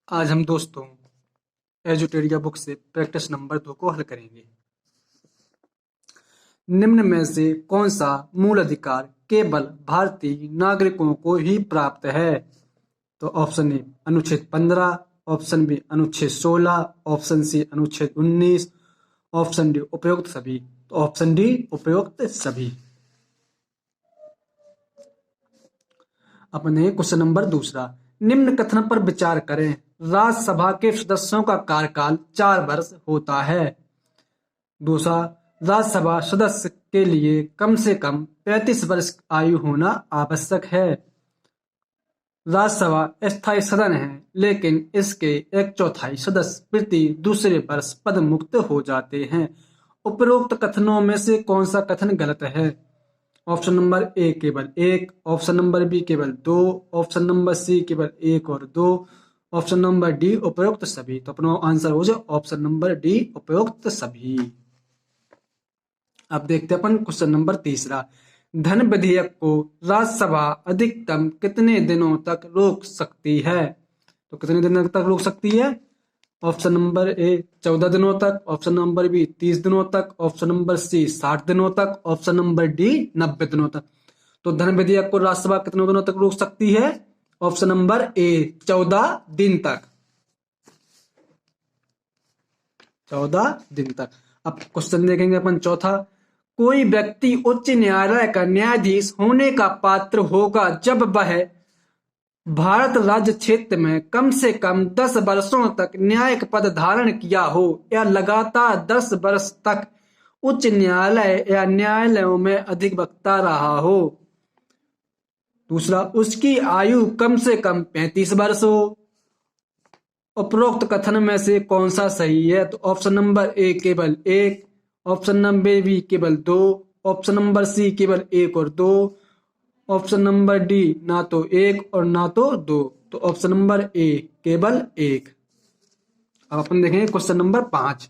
आज हम दोस्तों एजुटेरिया बुक से प्रैक्टिस नंबर 2 को हल करेंगे। निम्न में से कौन सा मूल अधिकार केवल भारतीय नागरिकों को ही प्राप्त है? तो ऑप्शन ए अनुच्छेद 15, ऑप्शन बी अनुच्छेद 16, ऑप्शन सी अनुच्छेद 19, ऑप्शन डी उपयुक्त सभी। तो ऑप्शन डी उपयुक्त सभी। अपने क्वेश्चन नंबर दूसरा, निम्न कथन पर विचार करें। राज्यसभा के सदस्यों का कार्यकाल 4 वर्ष होता है। दूसरा, राज्यसभा सदस्य के लिए कम से कम 35 वर्ष आयु होना आवश्यक है। राज्यसभा स्थायी सदन है, लेकिन इसके 1/4 सदस्य प्रति दूसरे वर्ष पद मुक्त हो जाते हैं। उपरोक्त कथनों में से कौन सा कथन गलत है? ऑप्शन नंबर ए केवल 1, ऑप्शन नंबर बी केवल 2, ऑप्शन नंबर सी केवल 1 और 2, ऑप्शन नंबर डी उपयुक्त सभी। तो अपना आंसर हो जाए ऑप्शन नंबर डी उपयुक्त सभी। अब देखते हैं अपन क्वेश्चन नंबर तीसरा, धन विधेयक को राज्यसभा अधिकतम कितने दिनों तक रोक सकती है? तो कितने दिनों तक रोक सकती है? ऑप्शन नंबर ए 14 दिनों तक, ऑप्शन नंबर बी 30 दिनों तक, ऑप्शन नंबर सी 60 दिनों तक, ऑप्शन नंबर डी 90 दिनों तक। तो धन विधेयक को राज्यसभा कितने दिनों तक रोक सकती है? ऑप्शन नंबर ए 14 दिन तक। 14 दिन तक। अब क्वेश्चन देखेंगे अपन चौथा, कोई व्यक्ति उच्च न्यायालय का न्यायाधीश होने का पात्र होगा जब वह भारत राज्य क्षेत्र में कम से कम 10 वर्षों तक न्यायिक पद धारण किया हो या लगातार 10 वर्ष तक उच्च न्यायालय या न्यायालयों में अधिवक्ता रहा हो। दूसरा, उसकी आयु कम से कम 35 वर्ष हो। उपरोक्त कथन में से कौन सा सही है? तो ऑप्शन नंबर ए केवल 1, ऑप्शन नंबर बी केवल 2, ऑप्शन नंबर सी केवल 1 और 2, ऑप्शन नंबर डी ना तो 1 और ना तो 2। तो ऑप्शन नंबर ए केवल 1। अब अपन देखेंगे क्वेश्चन नंबर 5,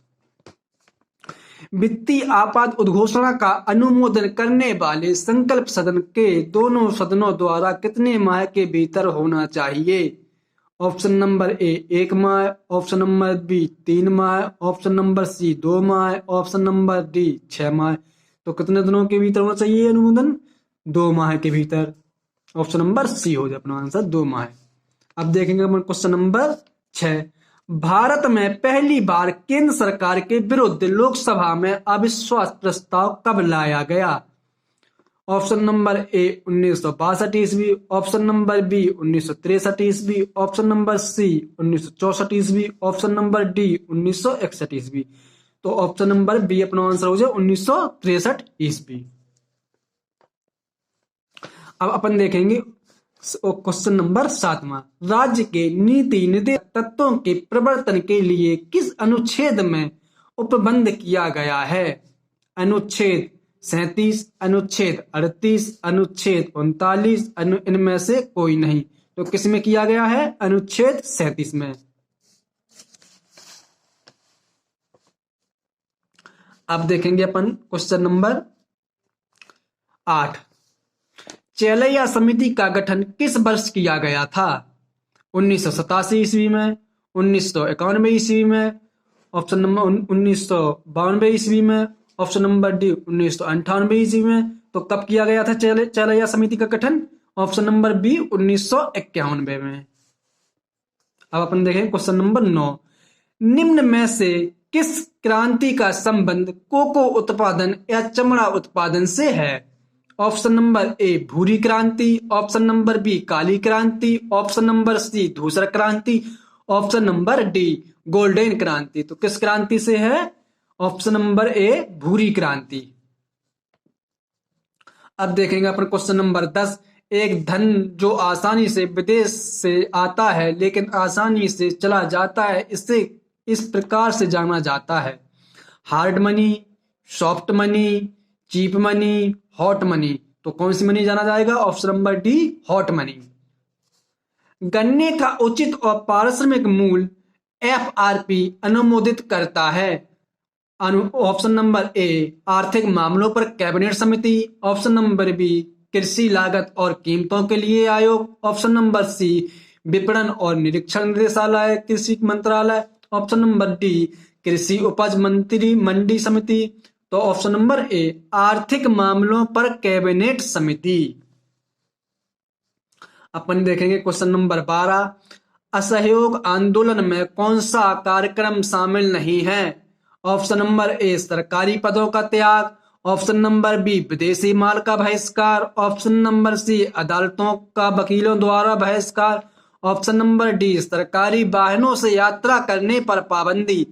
वित्तीय आपात उद्घोषणा का अनुमोदन करने वाले संकल्प सदन के दोनों सदनों द्वारा कितने माह के भीतर होना चाहिए? ऑप्शन नंबर ए 1 माह, ऑप्शन नंबर बी 3 माह, ऑप्शन नंबर सी 2 माह, ऑप्शन नंबर डी 6 माह। तो कितने दिनों के भीतर होना चाहिए अनुमोदन? 2 माह के भीतर। ऑप्शन नंबर सी हो जाए अपना आंसर 2 माह। अब देखेंगे अपन क्वेश्चन नंबर 6, भारत में पहली बार केंद्र सरकार के विरुद्ध लोकसभा में अविश्वास प्रस्ताव कब लाया गया? ऑप्शन नंबर ए 1962 ईस्वी, ऑप्शन नंबर बी 1963 ईस्वी, ऑप्शन नंबर सी 1964 ईस्वी, ऑप्शन नंबर डी 1961 ईस्वी। तो ऑप्शन नंबर बी अपना आंसर हो जाए 1963 ईस्वी। अब अपन देखेंगे क्वेश्चन नंबर 7वां, राज्य के नीति निर्देशक तत्वों के प्रवर्तन के लिए किस अनुच्छेद में उपबंध किया गया है? अनुच्छेद 37, अनुच्छेद 38, अनुच्छेद 39, इनमें से कोई नहीं। तो किस में किया गया है? अनुच्छेद 37 में। अब देखेंगे अपन क्वेश्चन नंबर 8, चेलैया समिति का गठन किस वर्ष किया गया था? 1987 ईस्वी में, 1991 ईस्वी में, ऑप्शन नंबर 1992 ईस्वी में, ऑप्शन नंबर डी 1998 ईस्वी में। तो कब किया गया था चेलैया समिति का गठन? ऑप्शन नंबर बी 1991 में। अब अपन देखें क्वेश्चन नंबर 9, निम्न में से किस क्रांति का संबंध कोको उत्पादन या चमड़ा उत्पादन से है? ऑप्शन नंबर ए भूरी क्रांति, ऑप्शन नंबर बी काली क्रांति, ऑप्शन नंबर सी धूसर क्रांति, ऑप्शन नंबर डी गोल्डन क्रांति। तो किस क्रांति से है? ऑप्शन नंबर ए भूरी क्रांति। अब देखेंगे अपन क्वेश्चन नंबर 10, एक धन जो आसानी से विदेश से आता है लेकिन आसानी से चला जाता है, इसे इस प्रकार से जाना जाता है, hard money, soft money, cheap money, hot money. तो कौन सी मनी जाना जाएगा? Option number D hot money. गन्ने का उचित और पारिश्रमिक मूल्य एफआरपी अनुमोदित करता है। ऑप्शन नंबर ए आर्थिक मामलों पर कैबिनेट समिति, ऑप्शन नंबर बी कृषि लागत और कीमतों के लिए आयोग, ऑप्शन नंबर सी विपणन और निरीक्षण निदेशालय कृषि मंत्रालय। ऑप्शन नंबर डी कृषि उपज मंत्री मंडी समिति। तो ऑप्शन नंबर ए आर्थिक मामलों पर कैबिनेट समिति। अपन देखेंगे क्वेश्चन नंबर 12, असहयोग आंदोलन में कौन सा कार्यक्रम शामिल नहीं है? ऑप्शन नंबर ए सरकारी पदों का त्याग। ऑप्शन नंबर बी विदेशी माल का बहिष्कार। ऑप्शन नंबर सी अदालतों का वकीलों द्वारा बहिष्कार। ऑप्शन नंबर डी सरकारी वाहनों से यात्रा करने पर पाबंदी।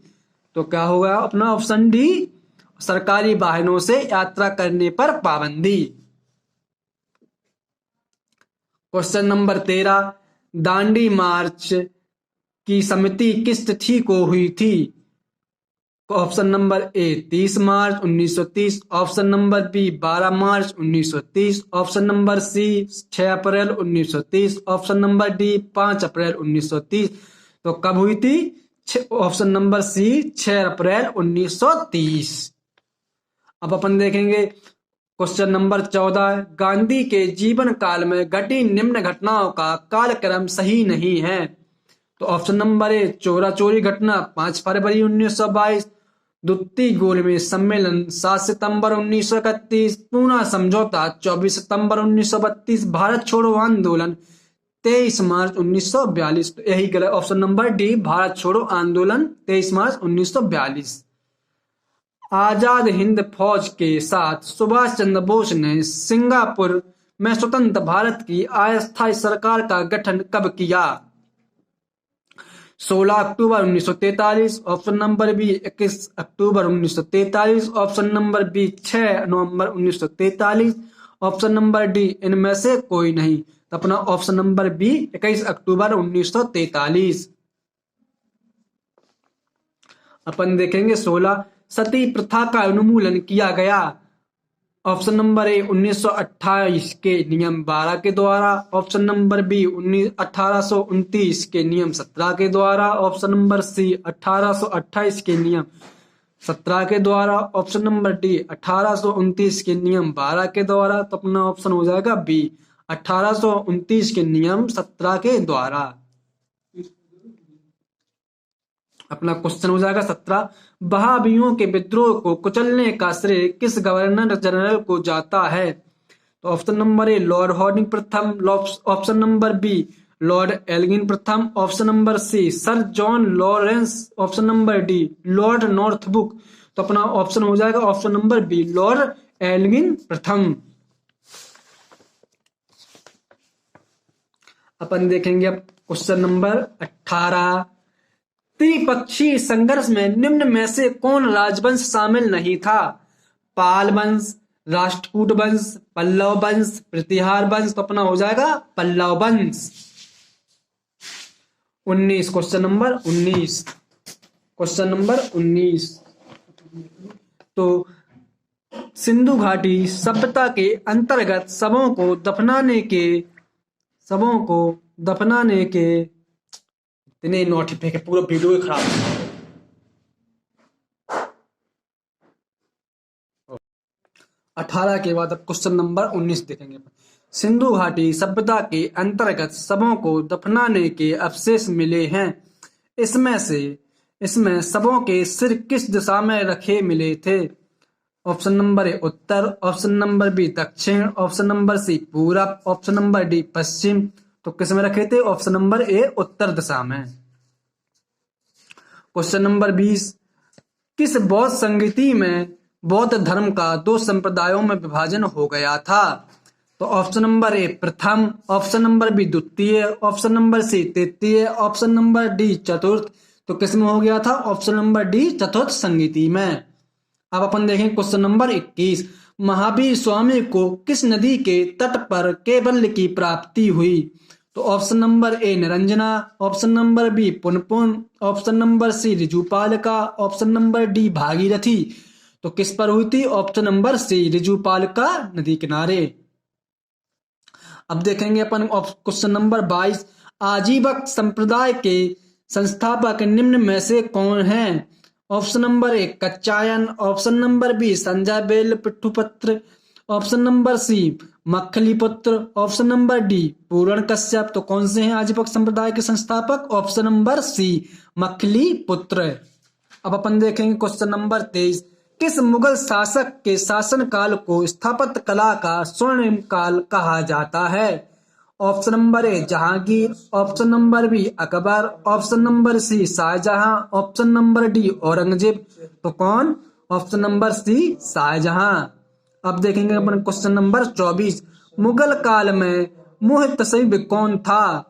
तो क्या होगा अपना ऑप्शन डी, सरकारी वाहनों से यात्रा करने पर पाबंदी। क्वेश्चन नंबर 13, दांडी मार्च की समिति किस तिथि को हुई थी? ऑप्शन नंबर ए 30 मार्च 1930। ऑप्शन नंबर बी 12 मार्च 1930। ऑप्शन नंबर सी 6 अप्रैल 1930। ऑप्शन नंबर डी 5 अप्रैल 1930। तो कब हुई थी? ऑप्शन नंबर सी 6 अप्रैल 1930। अब अपन देखेंगे क्वेश्चन नंबर 14, गांधी के जीवन काल में घटी निम्न घटनाओं का कालक्रम सही नहीं है। तो ऑप्शन नंबर ए चोरा चोरी घटना 5 फरवरी 1922। द्वितीय गोलमेज सम्मेलन 7 सितंबर 1931। पूना समझौता 24 सितंबर 1932। भारत छोड़ो आंदोलन 23 मार्च 1942। तो यही गलत, ऑप्शन नंबर डी भारत छोड़ो आंदोलन 23 मार्च 1942। आजाद हिंद फौज के साथ सुभाष चंद्र बोस ने सिंगापुर में स्वतंत्र भारत की अस्थायी सरकार का गठन कब किया? 16 अक्टूबर 1943। ऑप्शन नंबर बी 21 अक्टूबर 1943। ऑप्शन नंबर बी 6 नवंबर 1943। ऑप्शन नंबर डी इनमें से कोई नहीं। तो अपना ऑप्शन नंबर बी 21 अक्टूबर 1943। अपन देखेंगे 16, सती प्रथा का उन्मूलन किया गया। ऑप्शन नंबर ए 1928 के नियम 12 के द्वारा। ऑप्शन नंबर बी 1829 के नियम 17 के द्वारा। ऑप्शन नंबर सी 1828 के नियम 17 के द्वारा। ऑप्शन नंबर डी 1829 के नियम 12 के द्वारा। तो अपना ऑप्शन हो जाएगा बी 1829 के नियम 17 के द्वारा। अपना क्वेश्चन हो जाएगा 17, बहाबियों के विद्रोह को कुचलने का श्रेय किस गवर्नर जनरल को जाता है? तो option number A Lord Hardinge प्रथम। Option number B Lord Elgin प्रथम। Option number C sir John Lawrence. Option number D Lord Northbrook. तो अपना ऑप्शन हो जाएगा option number B Lord Elgin प्रथम। अपन देखेंगे अब क्वेश्चन नंबर 18, त्रिपक्षीय संघर्ष में निम्न में से कौन राजवंश शामिल नहीं था? पाल वंश, राष्ट्रकूट वंश, पल्लव वंश, प्रतिहार वंश। तो अपना हो जाएगा पल्लव वंश। 19 क्वेश्चन नंबर 19। क्वेश्चन नंबर 19, तो सिंधु घाटी सभ्यता के अंतर्गत शवों को दफनाने के इतने नोटिफिकेशन पूरा वीडियो खराब है। 18 के बाद अब क्वेश्चन नंबर 19 देखेंगे। सिंधु घाटी सभ्यता के अंतर्गत शवों को दफनाने के अवशेष मिले हैं। इसमें शवों के सिर किस दिशा में रखे मिले थे? ऑप्शन नंबर ए उत्तर। ऑप्शन नंबर बी दक्षिण। ऑप्शन नंबर सी पूरब। ऑप्शन नंबर डी पश्चिम। तो किस में रखे थे? ऑप्शन नंबर ए उत्तर दिशा में। क्वेश्चन नंबर 20, किस बौद्ध संगति में बौद्ध धर्म का 2 संप्रदायों में विभाजन हो गया था? तो ऑप्शन नंबर ए प्रथम। ऑप्शन नंबर बी द्वितीय। ऑप्शन नंबर सी तृतीय। ऑप्शन नंबर डी चतुर्थ। तो किस में हो गया था? ऑप्शन नंबर डी चतुर्थ संगति में। अब अपन देखें क्वेश्चन नंबर 21, महावीर स्वामी को किस नदी के तट पर कैवल्य की प्राप्ति हुई? तो option number A Niranjana. Option number B Punpun. Option number C Rijupalika. Option number D Bhagirathi. तो किस पर हुई थी? ऑप्शन नंबर सी ऋजुपालिका नदी किनारे। अब देखेंगे अपन क्वेश्चन नंबर 22, आजीवक संप्रदाय के संस्थापक निम्न में से कौन हैं? Option number A Kachchayan. Option number B Sanjay Bel Pitthuputra. Option number C Makkhaliputra. Option number D Puran Kashyap. तो कौन से हैं आजीवक संप्रदाय के संस्थापक? Option number C Makkhaliputra. अब अपन देखेंगे क्वेश्चन नंबर 23। किस मुगल शासक के शासनकाल को स्थापत्य कला का स्वर्णिम काल कहा जाता है? Option number A Jahangir. Option number B Akbar. Option number C Shahjahan. Option number D Aurangzeb. तो कौन? Option number C Shahjahan. अब देखेंगे अपन क्वेश्चन नंबर 24। मुगल काल में मुहतसिब कौन था?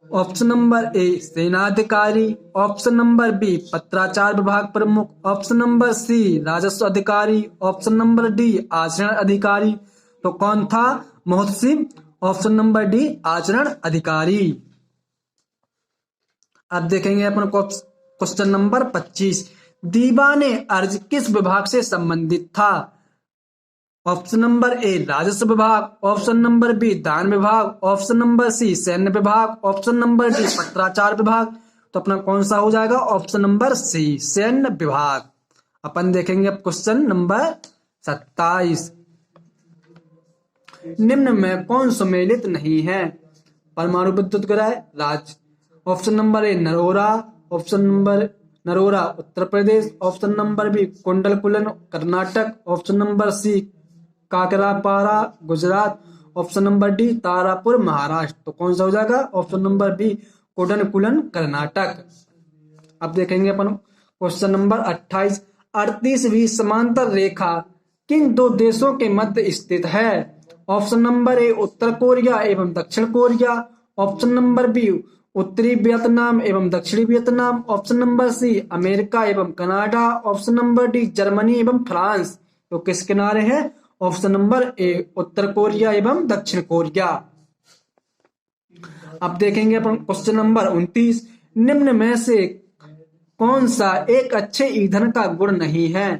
ऑप्शन नंबर ए सेनाधिकारी। ऑप्शन नंबर बी पत्राचार विभाग प्रमुख। ऑप्शन नंबर सी राजस्व अधिकारी। ऑप्शन नंबर डी आचरण अधिकारी। तो कौन था मुहतसिब? ऑप्शन नंबर डी आचरण अधिकारी। अब देखेंगे अपन क्वेश्चन नंबर 25। दीवाने अर्ज किस विभाग से संबंधित था? ऑप्शन नंबर ए राजस्व विभाग। ऑप्शन नंबर बी दान विभाग। ऑप्शन नंबर सी सैन्य विभाग। ऑप्शन नंबर डी पत्राचार विभाग। तो अपना कौन सा हो जाएगा? ऑप्शन नंबर सी सैन्य विभाग। अपन देखेंगे अब क्वेश्चन नंबर 27। निम्न में कौन सम्मिलित नहीं है? परमाणु विद्युत ग्रह राज्य। Option number A Narora. Option number Narora Uttar Pradesh. Option number B Kudankulam Karnataka. Option number C Kakrapar Gujarat. Option number D Tarapur Maharashtra. तो कौन सा हो जाएगा? Option number B Kudankulam Karnataka. अब देखेंगे अपन क्वेश्चन नंबर 28। 38वीं समांतर रेखा किन दो देशों के मध्य स्थित है? ऑप्शन नंबर ए उत्तर कोरिया एवं दक्षिण कोरिया। ऑप्शन नंबर बी उत्तरी वियतनाम एवं दक्षिणी Vietnam. Option number C America एवं Canada. Option number D Germany एवं फ्रांस। तो किस किनारे है? ऑप्शन नंबर ए उत्तर कोरिया एवं दक्षिण कोरिया। अब देखेंगे अपन क्वेश्चन नंबर 29। निम्न में से कौन सा एक अच्छे ईंधन का गुण नहीं है?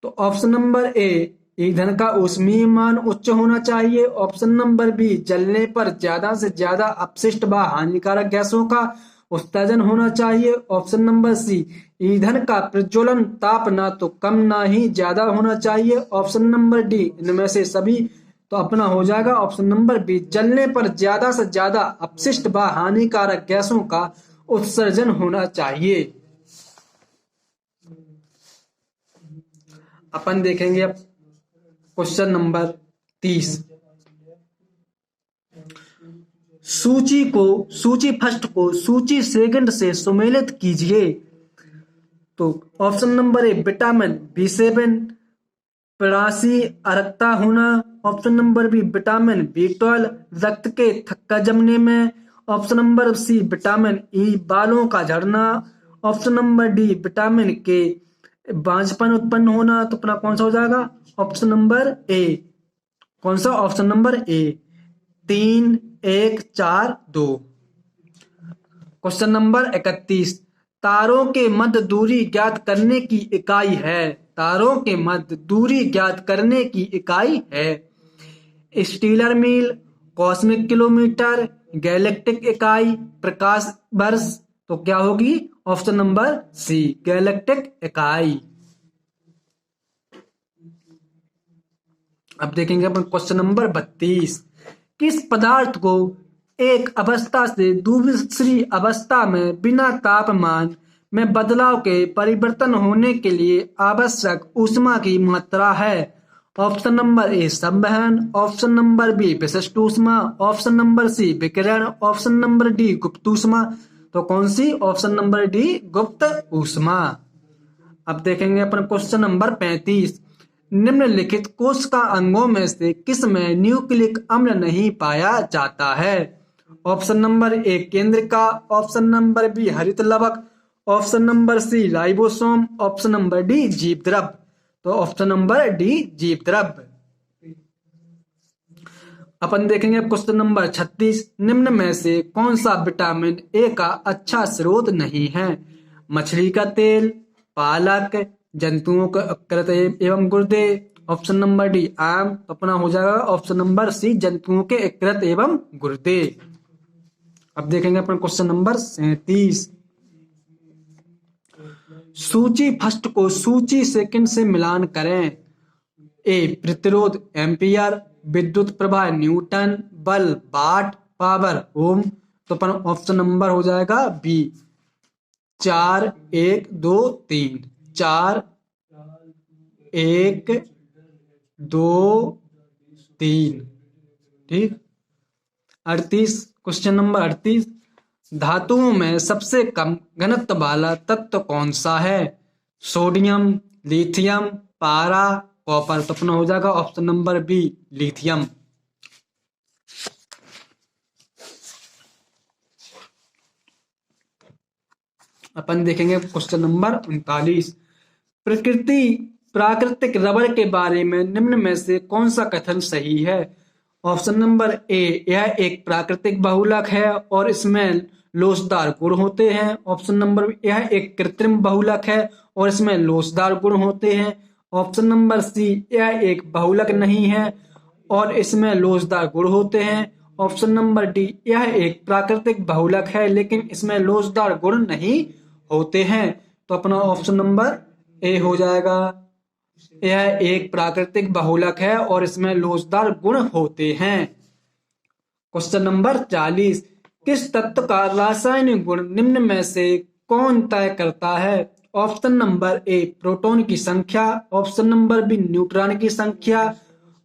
तो ऑप्शन नंबर ए ईंधन का ऊष्मीय मान उच्च होना चाहिए। ऑप्शन नंबर बी जलने पर ज्यादा से ज्यादा अपशिष्ट व हानिकारक गैसों का उत्सर्जन होना चाहिए। ऑप्शन नंबर सी ईंधन का प्रज्वलन ताप ना तो कम ना ही ज्यादा होना चाहिए। ऑप्शन नंबर डी इनमें से सभी। तो अपना हो जाएगा ऑप्शन नंबर बी जलने पर ज्यादा से ज्यादा अपशिष्ट व हानिकारक गैसों का उत्सर्जन होना चाहिए। अपन देखेंगे अब क्वेश्चन नंबर 30। सूची फर्स्ट को सूची सेकंड से सुमेलित कीजिए। तो option number A vitamin B7 प्रणाशी अरक्ता होना। Option number B vitamin B12 रक्त के थक्का जमने में। Option number C vitamin E बालों का झड़ना। ऑप्शन नंबर डी विटामिन के बांझपन उत्पन्न होना। तो अपना कौन सा हो जाएगा? ऑप्शन नंबर ए। कौन सा? ऑप्शन नंबर ए 3 1 4 2। Question number 31। तारों के मध्य दूरी ज्ञात करने की इकाई है। तारों के मध्य दूरी ज्ञात करने की इकाई है स्टीलर मील, कॉस्मिक किलोमीटर, गैलेक्टिक इकाई, प्रकाश वर्ष। तो क्या होगी? ऑप्शन नंबर सी गैलेक्टिक इकाई। अब देखेंगे अपन क्वेश्चन नंबर 32। किस पदार्थ को एक अवस्था से दूसरी अवस्था में बिना तापमान में बदलाव के परिवर्तन होने के लिए आवश्यक ऊष्मा की मात्रा है? ऑप्शन नंबर ए संवहन। ऑप्शन नंबर बी विशिष्ट ऊष्मा। ऑप्शन नंबर सी विकिरण। ऑप्शन नंबर डी गुप्त ऊष्मा। तो कौन सी? ऑप्शन नंबर डी गुप्त ऊष्मा। अब देखेंगे अपन क्वेश्चन नंबर 35। निम्नलिखित कोशिका अंगों में से किस में न्यूक्लिक अम्ल नहीं पाया जाता है? ऑप्शन नंबर ए केंद्रिका। ऑप्शन नंबर बी हरित लवक। Option number C ribosome. Option number D जीवद्रव। तो ऑप्शन नंबर डी जीवद्रव। अपन देखेंगे क्वेश्चन नंबर 36। निम्न में से कौन सा विटामिन ए का अच्छा स्रोत नहीं है? मछली का तेल, पालक, जंतुओं का यकृत एवं गुर्दे। ऑप्शन नंबर डी आम। अपना हो जाएगा ऑप्शन नंबर सी जंतुओं के यकृत एवं गुर्दे। अब देखेंगे अपन क्वेश्चन नंबर 37। सूची फर्स्ट को सूची सेकंड से मिलान करें। ए प्रतिरोध एम्पियर। विद्युत प्रवाह न्यूटन, बल वाट, पावर ओम। तो अपन ऑप्शन नंबर हो जाएगा बी, 4 1 2 3, 4 1 2 3। ठीक। 38, क्वेश्चन नंबर 38, धातुओं में सबसे कम घनत्व वाला तत्व कौन सा है? सोडियम, लिथियम, पारा, कॉपर। तो अपना हो जाएगा ऑप्शन नंबर बी, लिथियम। अपन देखेंगे क्वेश्चन नंबर 39, प्रकृति प्राकृतिक रबर के बारे में निम्न में से कौन सा कथन सही है? ऑप्शन नंबर ए, यह एक प्राकृतिक बहुलक है और इसमें लोचदार गुण होते हैं। ऑप्शन नंबर बी, यह एक कृत्रिम बहुलक है और इसमें लोचदार गुण होते हैं। ऑप्शन नंबर सी, यह एक बहुलक नहीं है और इसमें लोचदार गुण होते हैं। ऑप्शन नंबर डी, यह एक प्राकृतिक बहुलक है लेकिन इसमें लोचदार गुण नहीं होते हैं। तो अपना ऑप्शन नंबर ए हो जाएगा, यह एक प्राकृतिक बहुलक है और इसमें लोचदार गुण होते हैं। क्वेश्चन नंबर 40, किस तत्व का रासायनिक गुण निम्न में से कौन तय करता है? ऑप्शन नंबर ए, प्रोटॉन की संख्या। ऑप्शन नंबर बी, न्यूट्रॉन की संख्या।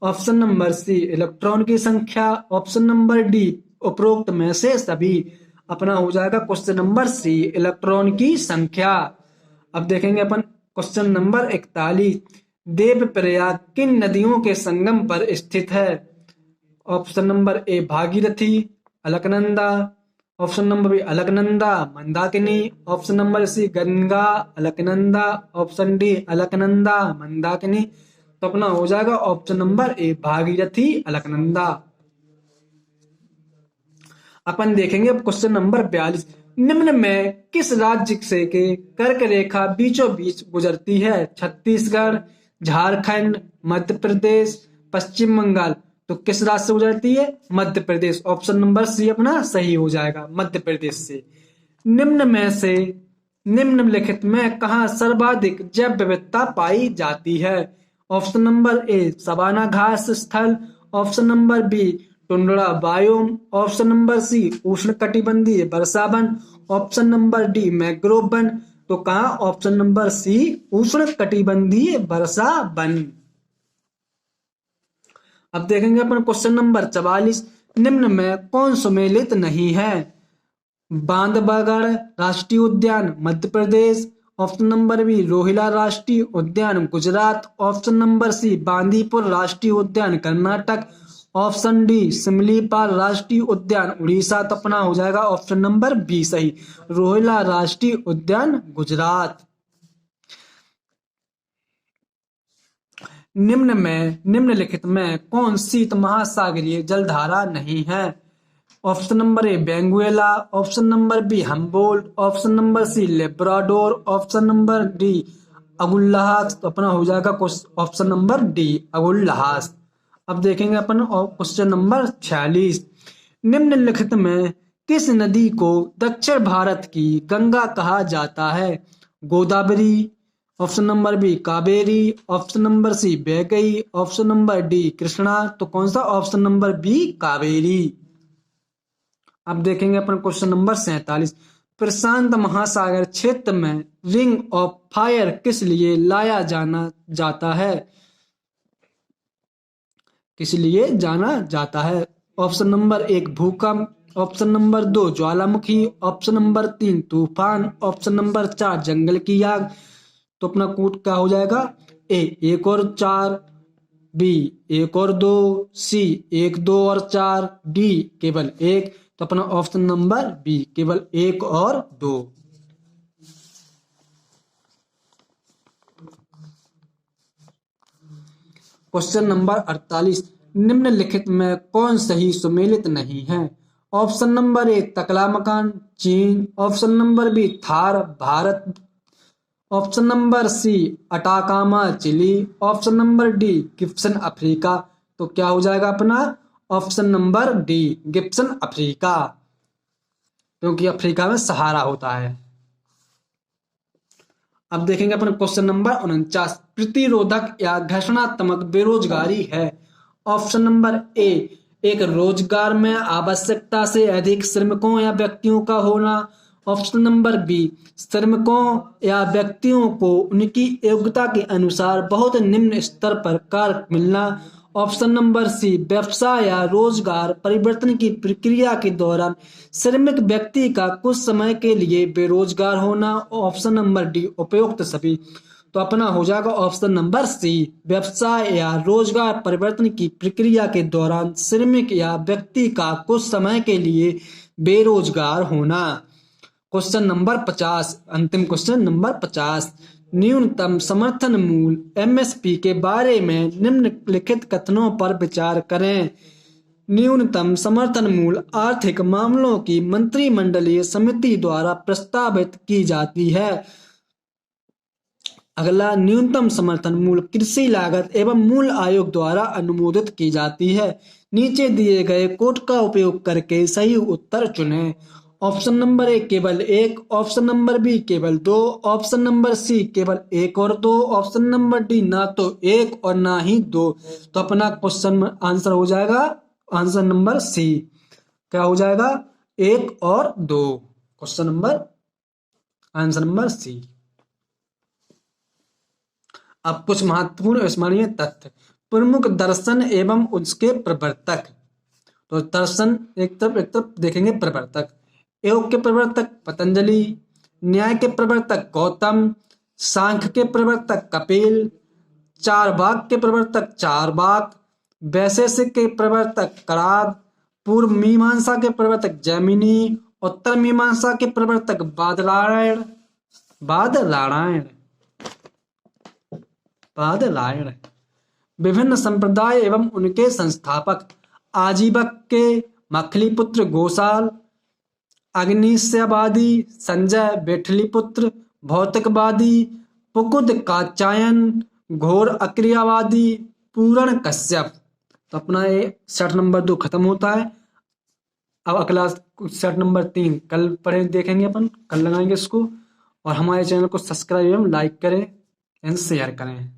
ऑप्शन नंबर सी, इलेक्ट्रॉन की संख्या। ऑप्शन नंबर डी, उपरोक्त में से सभी। अपना हो जाएगा क्वेश्चन नंबर सी, इलेक्ट्रॉन की संख्या। अब देखेंगे अपन क्वेश्चन नंबर 41, देवप्रयाग किन नदियों के संगम पर स्थित है? Option number A, Bhagirathi, Alaknanda. Option number B, Alaknanda, Mandakini. Option number C, Ganga, Alaknanda. Option D, Alaknanda, Mandakini. तो अपना हो जाएगा option number A, Bhagirathi, Alaknanda. अपन देखेंगे अब क्वेश्चन नंबर 42, निम्न में किस राज्य से के कर्क रेखा बीचों बीच गुजरती है? छत्तीसगढ़, झारखंड, मध्य प्रदेश, पश्चिम बंगाल। तो किस राज्य से गुजरती है? मध्य प्रदेश। ऑप्शन नंबर सी अपना सही हो जाएगा, मध्य प्रदेश से। निम्न में से निम्नलिखित में कहाँ सर्वाधिक जैव विविधता पाई जाती है? ऑप्शन नंबर ए, सवाना घास स्थल। Option number B, tundra biome. Option number C, उष्णकटिबंधीय वर्षा वन। ऑप्शन नंबर डी, मैंग्रोव वन। तो कहा ऑप्शन नंबर सी, उष्णकटिबंधीय वर्षा वन। अब देखेंगे अपन क्वेश्चन नंबर 44, निम्न में कौन सुमेलित नहीं है? बांधवगढ़ राष्ट्रीय उद्यान Madhya Pradesh. Option number B, Rohila राष्ट्रीय उद्यान Gujarat. Option number C, Bandipur राष्ट्रीय उद्यान कर्नाटक। ऑप्शन डी, सिमलीपाल राष्ट्रीय उद्यान उड़ीसा। तो अपना हो जाएगा ऑप्शन नंबर बी सही, रोहिला राष्ट्रीय उद्यान गुजरात। निम्नलिखित में कौन शीत महासागरीय जलधारा नहीं है? Option number A, Benguela. Option number B, Humboldt. Option number C, Labrador. Option number D, Agulhas. तो अपना हो जाएगा ऑप्शन नंबर डी, अगुल्लाहास। अब देखेंगे अपन क्वेश्चन नंबर 46, निम्नलिखित में किस नदी को दक्षिण भारत की गंगा कहा जाता है? Godavari. Option number B, Kaveri. Option number C, Vaigai. Option number D, Krishna. तो कौन सा? Option number B, Kaveri. अब देखेंगे अपन क्वेश्चन नंबर 47, प्रशांत महासागर क्षेत्र में रिंग ऑफ फायर किस लिए लाया जाना जाता है? किस लिए जाना जाता है? ऑप्शन नंबर 1, भूकंप। ऑप्शन नंबर 2, ज्वालामुखी। ऑप्शन नंबर 3, तूफान। ऑप्शन नंबर 4, जंगल की आग। तो अपना कूट क्या हो जाएगा? ए, 1 और 4। बी, 1 और 2। सी, 1 2 और 4। डी, केवल 1। तो अपना ऑप्शन नंबर बी, केवल 1 और 2। क्वेश्चन नंबर 48, निम्नलिखित में कौन सही सुमेलित नहीं है? ऑप्शन नंबर ए, तकलामकान चीन। Option number B, Thar Bharat. Option number C, Atacama Chile. Option number D, Gibson Africa. तो क्या हो जाएगा अपना? Option number D, Gibson Africa, क्योंकि अफ्रीका में सहारा होता है। अब देखेंगे अपन क्वेश्चन नंबर 49, प्रतिरोधक या घर्षणात्मक बेरोजगारी है। ऑप्शन नंबर ए एक रोजगार में आवश्यकता से अधिक श्रमिकों या व्यक्तियों का होना। ऑप्शन नंबर बी श्रमिकों या व्यक्तियों को उनकी योग्यता के अनुसार बहुत निम्न स्तर पर कार्य मिलना। ऑप्शन नंबर सी व्यवसाय या रोजगार परिवर्तन की प्रक्रिया के दौरान श्रमिक व्यक्ति का कुछ समय के लिए बेरोजगार होना। ऑप्शन नंबर डी उपयुक्त सभी। तो अपना हो जाएगा ऑप्शन नंबर सी व्यवसाय या रोजगार परिवर्तन की प्रक्रिया के दौरान श्रमिक या व्यक्ति का कुछ समय के लिए बेरोजगार होना। क्वेश्चन नंबर 50 अंतिम क्वेश्चन नंबर 50 न्यूनतम समर्थन मूल्य एमएसपी के बारे में निम्नलिखित कथनों पर विचार करें। न्यूनतम समर्थन मूल्य आर्थिक मामलों की मंत्रिमंडलीय समिति द्वारा प्रस्तावित की जाती है। अगला न्यूनतम समर्थन मूल्य कृषि लागत एवं मूल्य आयोग द्वारा अनुमोदित की जाती है। नीचे दिए गए कोड का उपयोग करके सही उत्तर चुनें। ऑप्शन नंबर ए केवल एक, ऑप्शन नंबर बी केवल दो, ऑप्शन नंबर सी केवल एक और दो, ऑप्शन नंबर डी ना तो एक और ना ही दो। तो अपना क्वेश्चन आंसर हो जाएगा आंसर नंबर सी। क्या हो जाएगा? एक और दो। Question number answer number C. अब कुछ महत्वपूर्ण स्मरणीय तथ्य। प्रमुख दर्शन एवं उसके प्रवर्तक। तो दर्शन एक तरफ देखेंगे प्रवर्तक। योग के प्रवर्तक पतंजलि, न्याय के प्रवर्तक गौतम, सांख्य के प्रवर्तक कपिल, चारवाक के प्रवर्तक चारवाक, वैशेषिक के प्रवर्तक कराद, पूर्व मीमांसा के प्रवर्तक जैमिनी, उत्तर मीमांसा के प्रवर्तक बादरायण बादरायण बादरायण। विभिन्न संप्रदाय एवं उनके संस्थापक। आजीवक के मखलीपुत्र घोषाल, अग्निशयवादी संजय बेठलीपुत्र, भौतिकवादी पुकुद कात्यायन, घोर अक्रियावादी पूरण कश्यप। तो अपना ये सेट नंबर 2 खत्म होता है। अब अगला सेट नंबर 3 कल पढ़े देखेंगे, अपन कल लगाएंगे इसको। और हमारे चैनल को सब्सक्राइब एवं लाइक करें एंड शेयर करें।